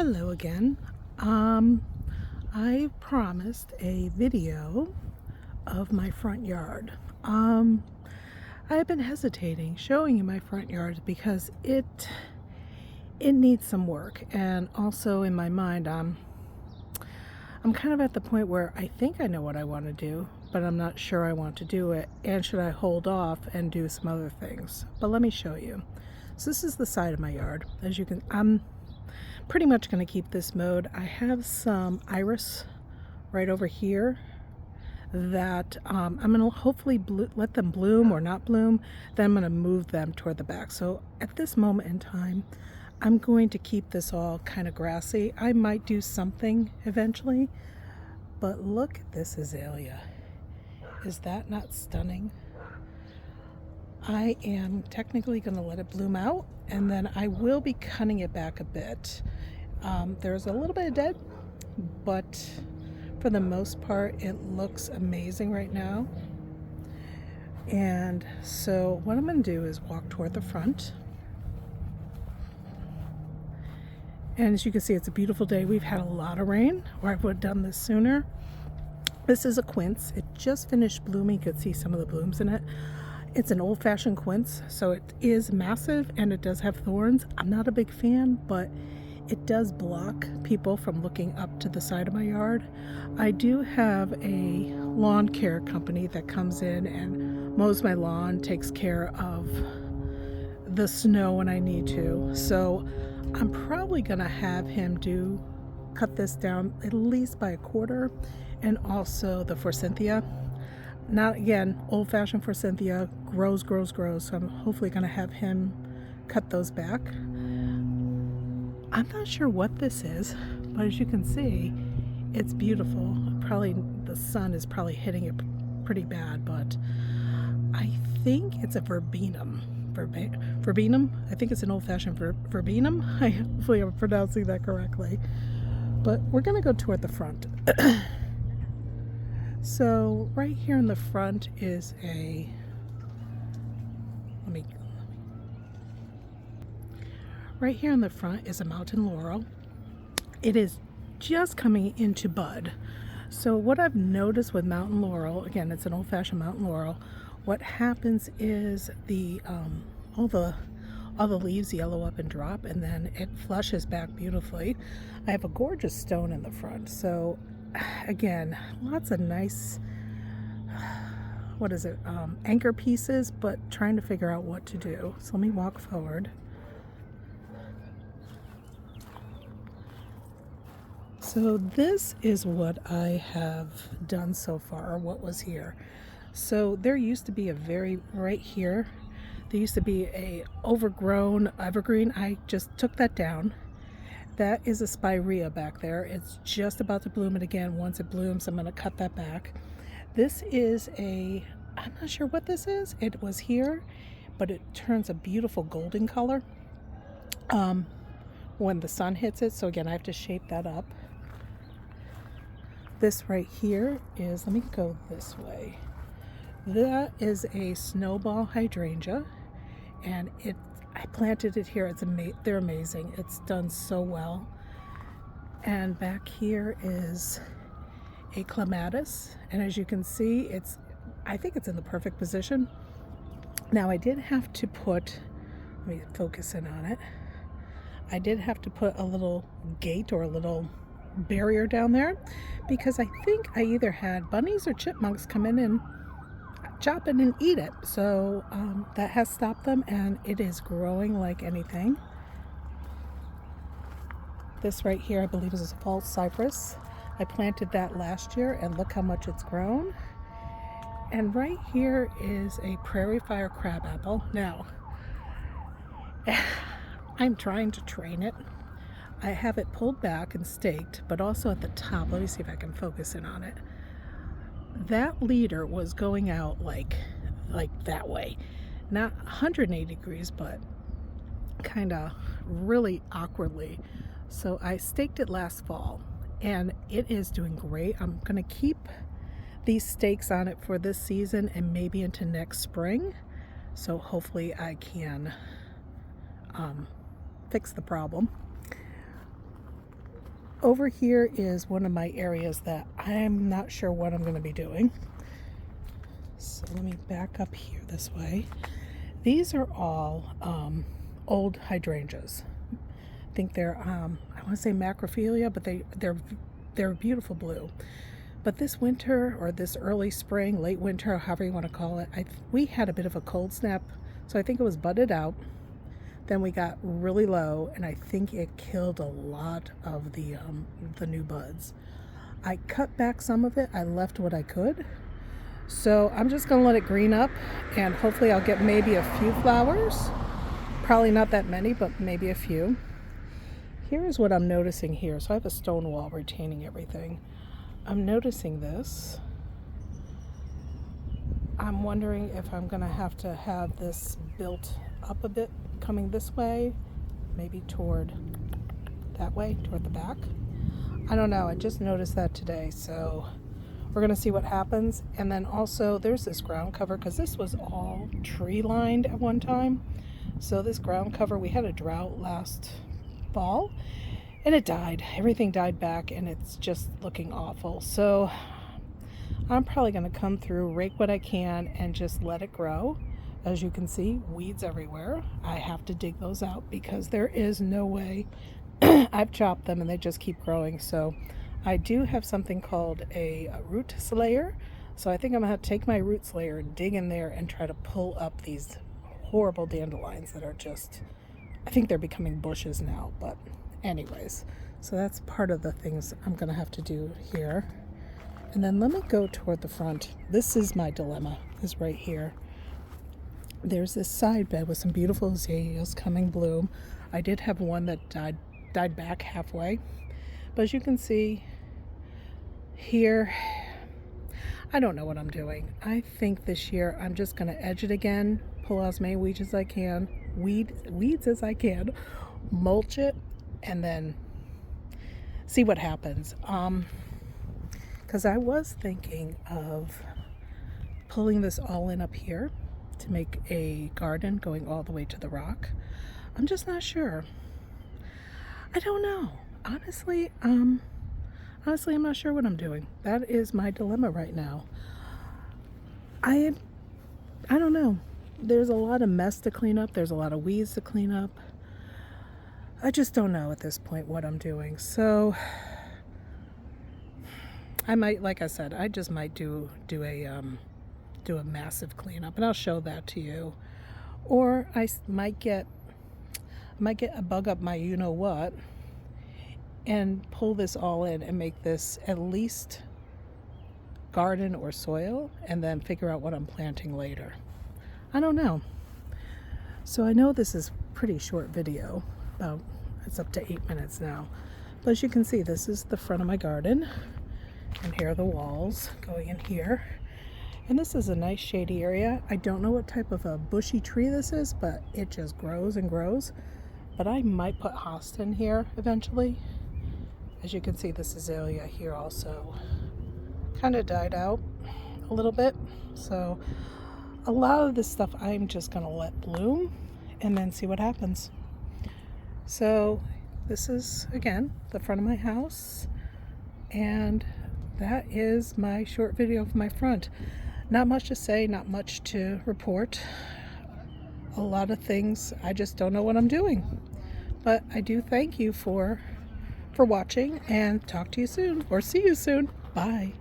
Hello again. I promised a video of my front yard. I've been hesitating showing you my front yard because it needs some work, and also in my mind I'm kind of at the point where I think I know what I want to do, but I'm not sure I want to do it, and should I hold off and do some other things. But let me show you. So this is the side of my yard. As you can, I'm pretty much going to keep this mode. I have some iris right over here that I'm going to hopefully let them bloom or not bloom. Then I'm going to move them toward the back. So at this moment in time, I'm going to keep this all kind of grassy. I might do something eventually, but look at this azalea. Is that not stunning? I am technically going to let it bloom out, and then I will be cutting it back a bit. There's a little bit of dead, but for the most part it looks amazing right now. And so what I'm going to do is walk toward the front, and as you can see, it's a beautiful day. We've had a lot of rain, or I would have done this sooner. This is a quince. It just finished blooming. You could see some of the blooms in it. It's an old-fashioned quince, so it is massive and it does have thorns. I'm not a big fan, but it does block people from looking up to the side of my yard. I do have a lawn care company that comes in and mows my lawn, takes care of the snow when I need to. So I'm probably gonna have him cut this down at least by a quarter, and also the forsythia. Not, again, old-fashioned forsythia, grows. So I'm hopefully going to have him cut those back. I'm not sure what this is, but as you can see, it's beautiful. Probably the sun is probably hitting it pretty bad, but I think it's a verbena. Verbena? I think it's an old-fashioned verbena. Hopefully I'm pronouncing that correctly. But we're going to go toward the front. So right here in the front is right here in the front is a mountain laurel. It is just coming into bud. So what I've noticed with mountain laurel, again, it's an old-fashioned mountain laurel, what happens is all the leaves yellow up and drop, and then it flushes back beautifully. I have a gorgeous stone in the front, so again, lots of nice, anchor pieces, but trying to figure out what to do. So let me walk forward. So this is what I have done so far, or what was here. So there used to be right here, there used to be a overgrown evergreen. I just took that down. That is a spirea back there. It's just about to bloom it again. Once it blooms, I'm going to cut that back. This is I'm not sure what this is. It was here, but it turns a beautiful golden color when the sun hits it. So again, I have to shape that up. This right here is, let me go this way. That is a snowball hydrangea, and I planted it here. They're amazing. It's done so well. And back here is a clematis, and as you can see, I think it's in the perfect position. Now I did have to put, let me focus in on it. I did have to put a little gate or a little barrier down there, because I think I either had bunnies or chipmunks come in and chop it and eat it. So that has stopped them, and it is growing like anything. This right here, I believe, is a false cypress. I planted that last year, and look how much it's grown. And right here is a prairie fire crabapple. Now, I'm trying to train it. I have it pulled back and staked, but also at the top. Let me see if I can focus in on it. That leader was going out like that way, not 180 degrees, but kind of really awkwardly. So I staked it last fall, and it is doing great. I'm gonna keep these stakes on it for this season and maybe into next spring. So hopefully I can fix the problem. over here is one of my areas that I'm not sure what I'm going to be doing. So let me back up here this way. These are all old hydrangeas. I think they're I want to say macrophilia, but they're beautiful blue. But this winter, or this early spring, late winter, however you want to call it, we had a bit of a cold snap, so I think it was budded out. Then we got really low, and I think it killed a lot of the new buds. I cut back some of it. I left what I could. So I'm just going to let it green up, and hopefully I'll get maybe a few flowers. Probably not that many, but maybe a few. Here's what I'm noticing here. So I have a stone wall retaining everything. I'm noticing this. I'm wondering if I'm going to have this built up a bit, coming this way, maybe toward that way, toward the back. I don't know. I just noticed that today, so we're going to see what happens. And then also there's this ground cover, because this was all tree lined at one time. So this ground cover, we had a drought last fall and it died. Everything died back, and it's just looking awful. So I'm probably going to come through, rake what I can, and just let it grow. As you can see, weeds everywhere. I have to dig those out because there is no way. I've chopped them and they just keep growing. So I do have something called a root slayer. So I think I'm going to have to take my root slayer, dig in there, and try to pull up these horrible dandelions that are just, I think they're becoming bushes now. But anyways, so that's part of the things I'm going to have to do here. And then let me go toward the front. This is my dilemma, is right here. There's this side bed with some beautiful azaleas coming bloom. I did have one that died back halfway. But as you can see here, I don't know what I'm doing. I think this year I'm just going to edge it again, pull out as many weeds as I can, weeds as I can, mulch it, and then see what happens. Because I was thinking of pulling this all in up here to make a garden going all the way to the rock. I'm just not sure. I don't know. Honestly, I'm not sure what I'm doing. That is my dilemma right now. I don't know. There's a lot of mess to clean up. There's a lot of weeds to clean up. I just don't know at this point what I'm doing. So I might, like I said, I just might do a massive cleanup, and I'll show that to you. Or I might get a bug up my you-know-what and pull this all in and make this at least garden or soil, and then figure out what I'm planting later. I don't know. So I know this is a pretty short video. It's up to 8 minutes now. But as you can see, this is the front of my garden. And here are the walls going in here. And this is a nice shady area. I don't know what type of a bushy tree this is, but it just grows and grows. But I might put hosta in here eventually. As you can see, this azalea here also kind of died out a little bit. So a lot of this stuff I'm just going to let bloom and then see what happens. So this is, again, the front of my house. And that is my short video of my front. Not much to say, not much to report. A lot of things, I just don't know what I'm doing. But I do thank you for watching, and talk to you soon, or see you soon. Bye.